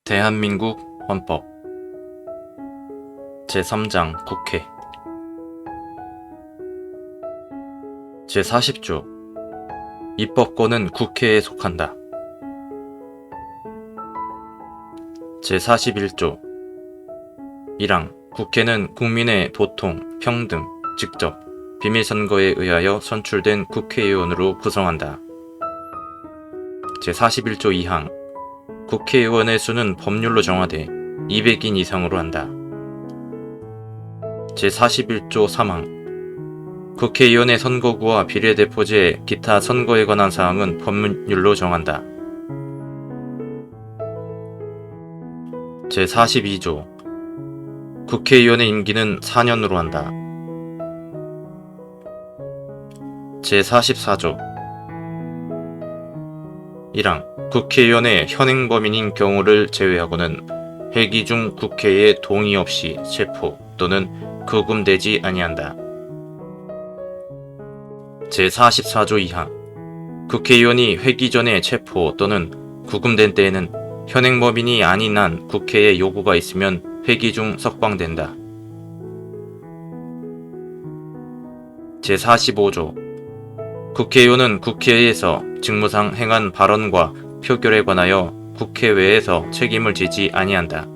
대한민국 헌법 제3장 국회 제40조 입법권은 국회에 속한다. 제41조 1항 국회는 국민의 보통, 평등, 직접, 비밀선거에 의하여 선출된 국회의원으로 구성한다. 제41조 2항 국회의원의 수는 법률로 정하되 200인 이상으로 한다. 제41조 3항 국회의원의 선거구와 비례대표제, 기타 선거에 관한 사항은 법률로 정한다. 제42조 국회의원의 임기는 4년으로 한다. 제44조 1항 국회의원의 현행범인인 경우를 제외하고는 회기 중 국회의 동의 없이 체포 또는 구금되지 아니한다. 제44조 2항 국회의원이 회기 전에 체포 또는 구금된 때에는 현행범인이 아닌 한 국회에 요구가 있으면 회기 중 석방된다. 제45조 국회의원은 국회에서 직무상 행한 발언과 표결에 관하여 국회외에서 책임을 지지 아니한다.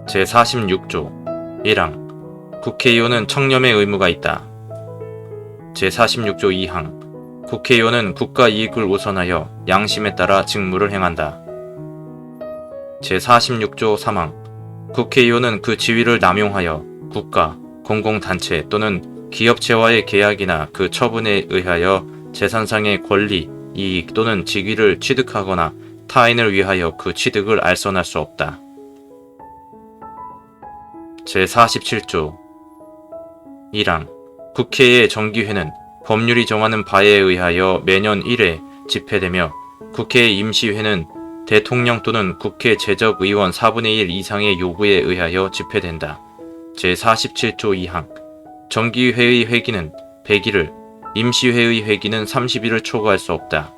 제46조 1항 국회의원은 청렴의 의무가 있다. 제46조 2항 국회의원은 국가 이익을 우선하여 양심에 따라 직무를 행한다. 제46조 3항 국회의원은 그 지위를 남용하여 국가, 공공단체 또는 기업체와의 계약이나 그 처분에 의하여 재산상의 권리, 이익 또는 직위를 취득하거나 타인을 위하여 그 취득을 알선할 수 없다. 제47조 1항 국회의 정기회는 법률이 정하는 바에 의하여 매년 1회 집회되며 국회의 임시회는 대통령 또는 국회 재적의원 4분의 1 이상의 요구에 의하여 집회된다. 제47조 2항 정기회의 회기는 100일을, 임시회의 회기는 30일을 초과할 수 없다.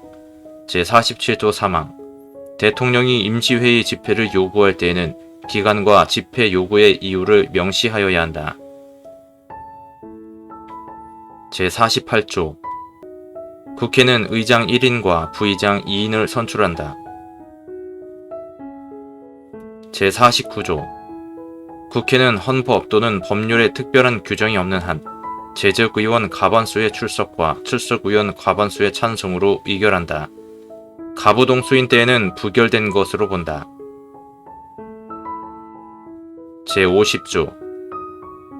제47조 3항 대통령이 임시회의 집회를 요구할 때에는 기간과 집회 요구의 이유를 명시하여야 한다. 제48조 국회는 의장 1인과 부의장 2인을 선출한다. 제49조 국회는 헌법 또는 법률에 특별한 규정이 없는 한 재적의원 과반수의 출석과 출석의원 과반수의 찬성으로 의결한다. 가부동수인 때에는 부결된 것으로 본다. 제50조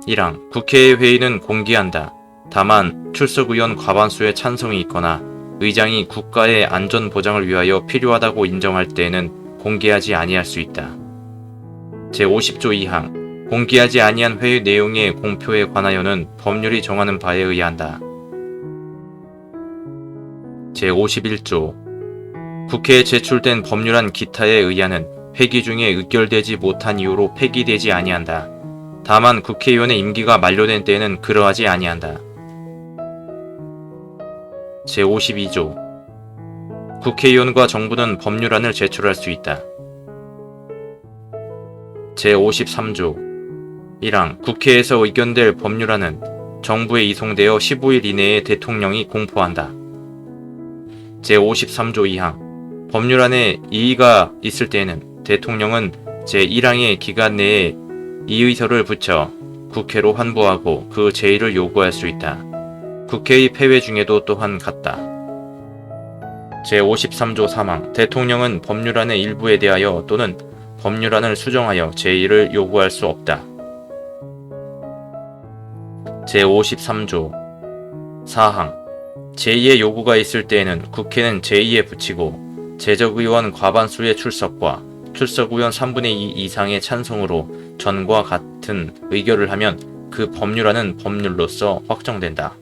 1항 국회의 회의는 공개한다. 다만 출석의원 과반수의 찬성이 있거나 의장이 국가의 안전 보장을 위하여 필요하다고 인정할 때에는 공개하지 아니할 수 있다. 제50조 2항 공개하지 아니한 회의 내용의 공표에 관하여는 법률이 정하는 바에 의한다. 제51조 국회에 제출된 법률안 기타에 의하는 회기 중에 의결되지 못한 이유로 폐기되지 아니한다. 다만 국회의원의 임기가 만료된 때에는 그러하지 아니한다. 제52조 국회의원과 정부는 법률안을 제출할 수 있다. 제53조 1항 국회에서 의견될 법률안은 정부에 이송되어 15일 이내에 대통령이 공포한다. 제53조 2항 법률안에 이의가 있을 때에는 대통령은 제1항의 기간 내에 이의서를 붙여 국회로 환부하고 그 제의를 요구할 수 있다. 국회의 폐회 중에도 또한 같다. 제53조 3항 대통령은 법률안의 일부에 대하여 또는 법률안을 수정하여 제의를 요구할 수 없다. 제53조 4항 제의의 요구가 있을 때에는 국회는 제의에 붙이고 재적의원 과반수의 출석과 출석의원 3분의 2 이상의 찬성으로 전과 같은 의결을 하면 그 법률안은 법률로서 확정된다.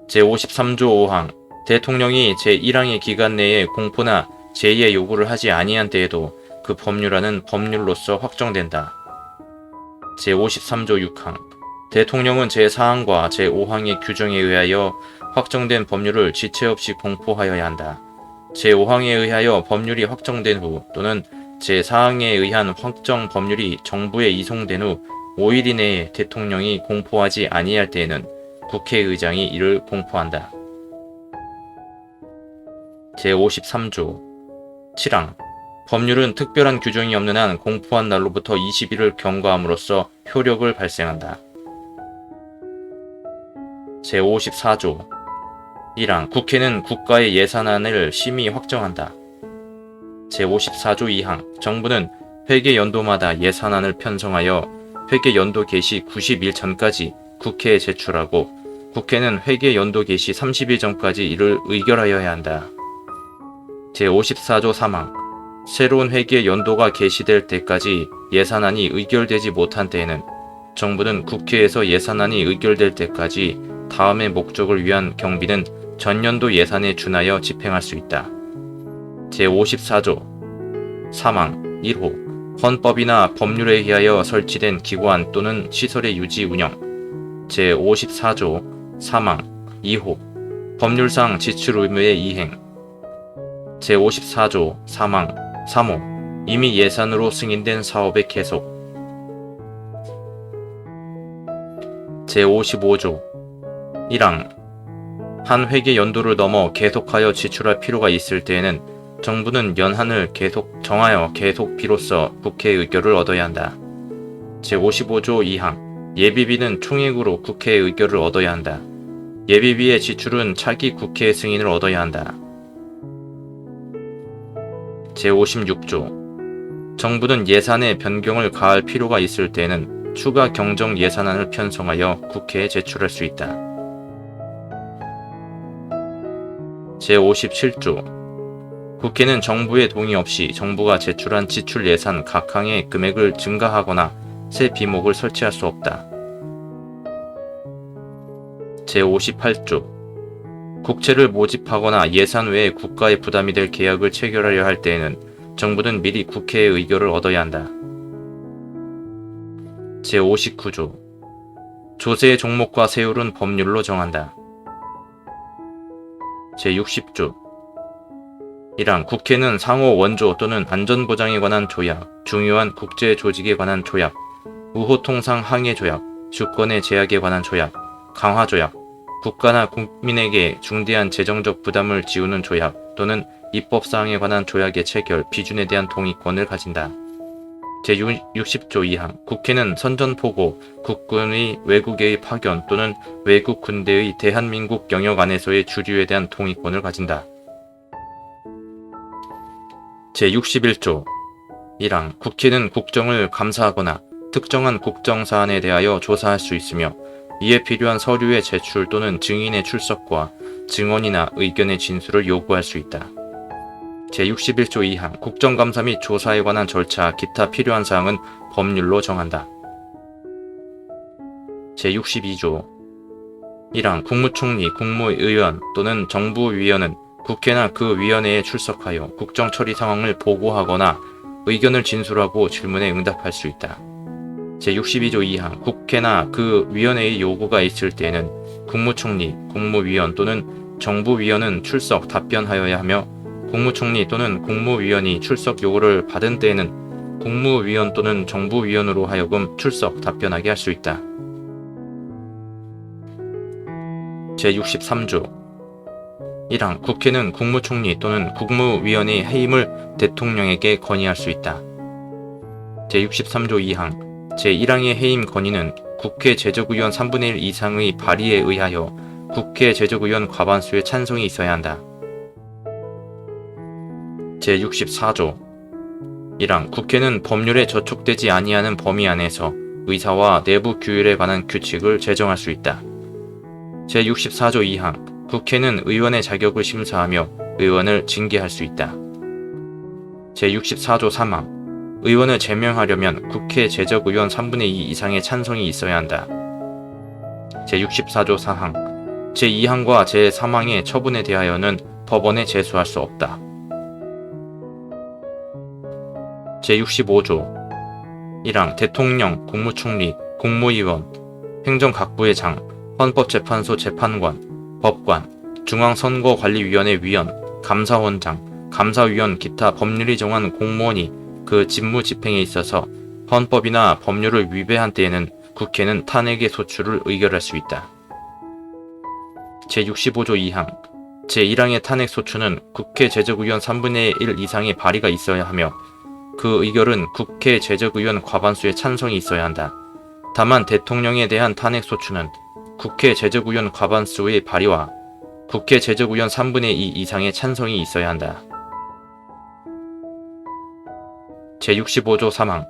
제53조 5항 대통령이 제1항의 기간 내에 공포나 제의의 요구를 하지 아니한 때에도 그 법률안은 법률로서 확정된다. 제53조 6항 대통령은 제4항과 제5항의 규정에 의하여 확정된 법률을 지체 없이 공포하여야 한다. 제5항에 의하여 법률이 확정된 후 또는 제4항에 의한 확정 법률이 정부에 이송된 후 5일 이내에 대통령이 공포하지 아니할 때에는 국회의장이 이를 공포한다. 제53조 7항 법률은 특별한 규정이 없는 한 공포한 날로부터 20일을 경과함으로써 효력을 발생한다. 제54조 1항 국회는 국가의 예산안을 심의 확정한다. 제54조 2항 정부는 회계연도마다 예산안을 편성하여 회계연도 개시 90일 전까지 국회에 제출하고 국회는 회계연도 개시 30일 전까지 이를 의결하여야 한다. 제54조 3항 새로운 회계연도가 개시될 때까지 예산안이 의결되지 못한 때에는 정부는 국회에서 예산안이 의결될 때까지 다음의 목적을 위한 경비는 전년도 예산에 준하여 집행할 수 있다. 제54조 3항 1호 헌법이나 법률에 의하여 설치된 기관 또는 시설의 유지 운영 제54조 3항 2호 법률상 지출 의무의 이행 제54조 3항 3호 이미 예산으로 승인된 사업의 계속 제55조 1항 한 회계 연도를 넘어 계속하여 지출할 필요가 있을 때에는 정부는 연한을 정하여 계속비로서 국회 의결을 얻어야 한다. 제55조 2항 예비비는 총액으로 국회의 의결을 얻어야 한다. 예비비의 지출은 차기 국회의 승인을 얻어야 한다. 제56조 정부는 예산에 변경을 가할 필요가 있을 때에는 추가 경정 예산안을 편성하여 국회에 제출할 수 있다. 제57조 국회는 정부의 동의 없이 정부가 제출한 지출 예산 각 항의 금액을 증가하거나 새 비목을 설치할 수 없다. 제58조 국채를 모집하거나 예산 외에 국가의 부담이 될 계약을 체결하려 할 때에는 정부는 미리 국회의 의결을 얻어야 한다. 제59조 조세의 종목과 세율은 법률로 정한다. 제60조 1항 국회는 상호 원조 또는 안전보장에 관한 조약, 중요한 국제 조직에 관한 조약, 우호통상 항해 조약, 주권의 제약에 관한 조약, 강화 조약, 국가나 국민에게 중대한 재정적 부담을 지우는 조약 또는 입법사항에 관한 조약의 체결, 비준에 대한 동의권을 가진다. 제60조 2항 국회는 선전포고, 국군의 외국의 파견 또는 외국 군대의 대한민국 영역 안에서의 주류에 대한 동의권을 가진다. 제61조 1항 국회는 국정을 감사하거나 특정한 국정사안에 대하여 조사할 수 있으며 이에 필요한 서류의 제출 또는 증인의 출석과 증언이나 의견의 진술을 요구할 수 있다. 제61조 2항 국정감사 및 조사에 관한 절차, 기타 필요한 사항은 법률로 정한다. 제62조 1항 국무총리, 국무의원 또는 정부위원은 국회나 그 위원회에 출석하여 국정처리 상황을 보고하거나 의견을 진술하고 질문에 응답할 수 있다. 제62조 2항 국회나 그 위원회의 요구가 있을 때에는 국무총리, 국무위원 또는 정부위원은 출석 답변하여야 하며 국무총리 또는 국무위원이 출석 요구를 받은 때에는 국무위원 또는 정부위원으로 하여금 출석 답변하게 할 수 있다. 제63조 1항 국회는 국무총리 또는 국무위원의 해임을 대통령에게 건의할 수 있다. 제63조 2항 제1항의 해임 건의는 국회 제적의원 3분의 1 이상의 발의에 의하여 국회 제적의원 과반수의 찬성이 있어야 한다. 제64조 1항 국회는 법률에 저촉되지 아니하는 범위 안에서 의사와 내부 규율에 관한 규칙을 제정할 수 있다. 제64조 2항 국회는 의원의 자격을 심사하며 의원을 징계할 수 있다. 제64조 3항 의원을 제명하려면 국회 제적의원 3분의 2 이상의 찬성이 있어야 한다. 제64조 4항 제2항과 제3항의 처분에 대하여는 법원에 제소할 수 없다. 제65조 1항 대통령, 국무총리, 국무위원, 행정각부의장, 헌법재판소 재판관, 법관, 중앙선거관리위원회 위원, 감사원장, 감사위원 기타 법률이 정한 공무원이 그 직무 집행에 있어서 헌법이나 법률을 위배한 때에는 국회는 탄핵의 소추를 의결할 수 있다. 제65조 2항 제1항의 탄핵 소추는 국회 제적의원 3분의 1 이상의 발의가 있어야 하며 그 의결은 국회 제적의원 과반수의 찬성이 있어야 한다. 다만 대통령에 대한 탄핵 소추는 국회 제적의원 과반수의 발의와 국회 제적의원 3분의 2 이상의 찬성이 있어야 한다. 제65조 3항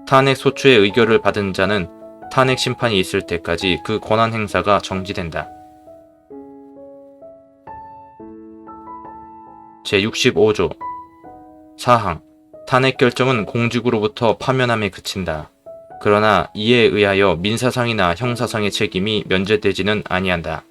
탄핵 소추의 의결을 받은 자는 탄핵 심판이 있을 때까지 그 권한 행사가 정지된다. 제65조 4항 탄핵 결정은 공직으로부터 파면함에 그친다. 그러나 이에 의하여 민사상이나 형사상의 책임이 면제되지는 아니한다.